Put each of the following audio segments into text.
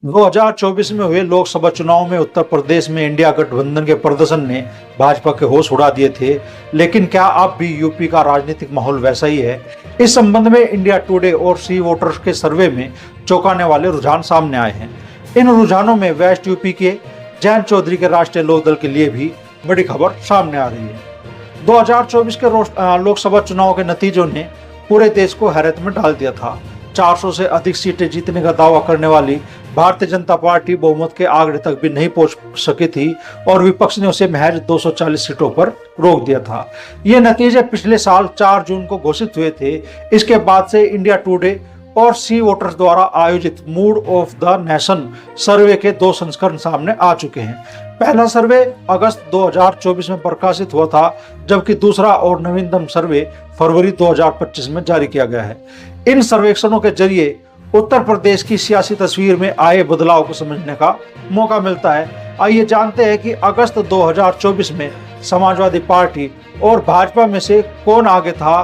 2024 में हुए लोकसभा चुनाव में उत्तर प्रदेश में इंडिया गठबंधन के प्रदर्शन ने भाजपा के होश उड़ा दिए थे, लेकिन क्या अब भी यूपी का राजनीतिक माहौल वैसा ही है? इस संबंध में इंडिया टुडे और सी वोटर्स के सर्वे में चौंकाने वाले रुझान सामने आए हैं। इन रुझानों में वेस्ट यूपी के जयंत चौधरी के राष्ट्रीय लोकदल के लिए भी बड़ी खबर सामने आ रही है। 2024 के लोकसभा चुनाव के नतीजों ने पूरे देश को हैरत में डाल दिया था। 400 से अधिक सीटें जीतने का दावा करने वाली भारतीय जनता पार्टी बहुमत के आंकड़े तक भी नहीं पहुंच सकी थी और विपक्ष ने उसे महज 240 सीटों पर रोक दिया था। ये नतीजे पिछले साल 4 जून को घोषित हुए थे। इसके बाद से इंडिया टुडे और सी वोटर्स द्वारा आयोजित मूड ऑफ द नेशन सर्वे के 2 संस्करण सामने आ चुके हैं। पहला सर्वे अगस्त 2024 में प्रकाशित हुआ था, जबकि दूसरा और नवीनतम सर्वे फरवरी 2025 में जारी किया गया है। इन सर्वेक्षणों के जरिए उत्तर प्रदेश की सियासी तस्वीर में आए बदलाव को समझने का मौका मिलता है। आइए जानते हैं कि अगस्त 2024 में समाजवादी पार्टी और भाजपा में से कौन आगे था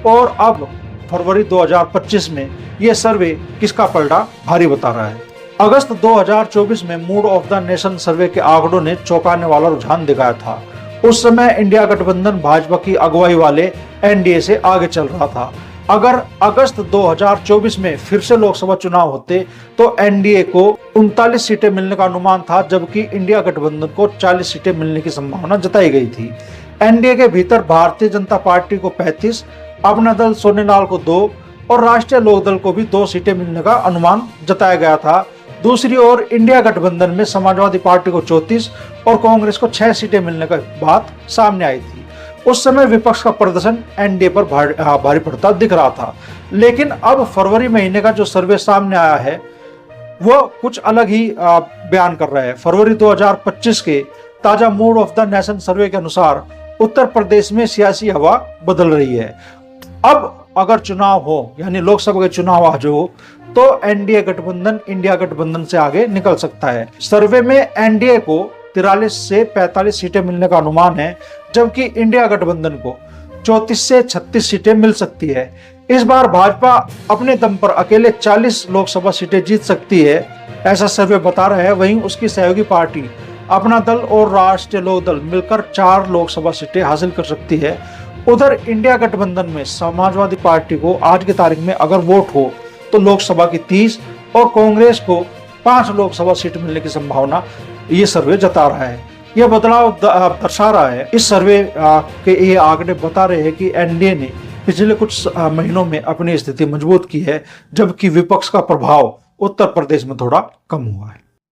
और अब फरवरी 2025 में यह सर्वे किसका पलड़ा भारी बता रहा है। अगस्त 2024 में मूड ऑफ द नेशन सर्वे के आंकड़ों ने चौंकाने वाला रुझान दिखाया था। उस समय इंडिया गठबंधन भाजपा की अगुवाई वाले एनडीए से आगे चल रहा था। अगर अगस्त 2024 में फिर से लोकसभा चुनाव होते तो एनडीए को 39 सीटें मिलने का अनुमान था, जबकि इंडिया गठबंधन को 40 सीटें मिलने की संभावना जताई गई थी। एनडीए के भीतर भारतीय जनता पार्टी को 35, अपना दल सोनेलाल को 2 और राष्ट्रीय लोकदल को भी 2 सीटें मिलने का अनुमान जताया गया था। दूसरी ओर इंडिया गठबंधन में समाजवादी पार्टी को 34 और कांग्रेस को 6 सीटें मिलने की बात सामने आई थी। उस समय विपक्ष का प्रदर्शन एनडीए पर भारी पड़ता दिख रहा था, लेकिन अब फरवरी महीने का जो सर्वे सामने आया है वो कुछ अलग ही बयान कर रहा है। फरवरी 2025 के ताजा मूड ऑफ द नेशन सर्वे के अनुसार उत्तर प्रदेश में सियासी हवा बदल रही है। अब अगर चुनाव हो, यानी लोकसभा के चुनाव आज हो, तो एनडीए गठबंधन इंडिया गठबंधन से आगे निकल सकता है। सर्वे में एनडीए को 43 से 45 सीटें मिलने का अनुमान है, जबकि इंडिया गठबंधन को 34 से 36 सीटें मिल सकती है। इस बार भाजपा अपने दम पर अकेले 40 लोकसभा सीटें जीत सकती है, ऐसा सर्वे बता रहा है। वहीं उसकी सहयोगी पार्टी अपना दल और राष्ट्रीय लोकदल मिलकर 4 लोकसभा सीटें हासिल कर सकती है। उधर इंडिया गठबंधन में समाजवादी पार्टी को आज की तारीख में अगर वोट हो तो लोकसभा की 30 और कांग्रेस को 5 लोकसभा सीट मिलने की संभावना ये सर्वे जता रहा है। यह बदलाव दर्शा रहा है। इस सर्वे के ये आंकड़े बता रहे हैं कि एनडीए ने पिछले कुछ महीनों में अपनी स्थिति मजबूत की है, जबकि विपक्ष का प्रभाव उत्तर प्रदेश में थोड़ा कम हुआ है।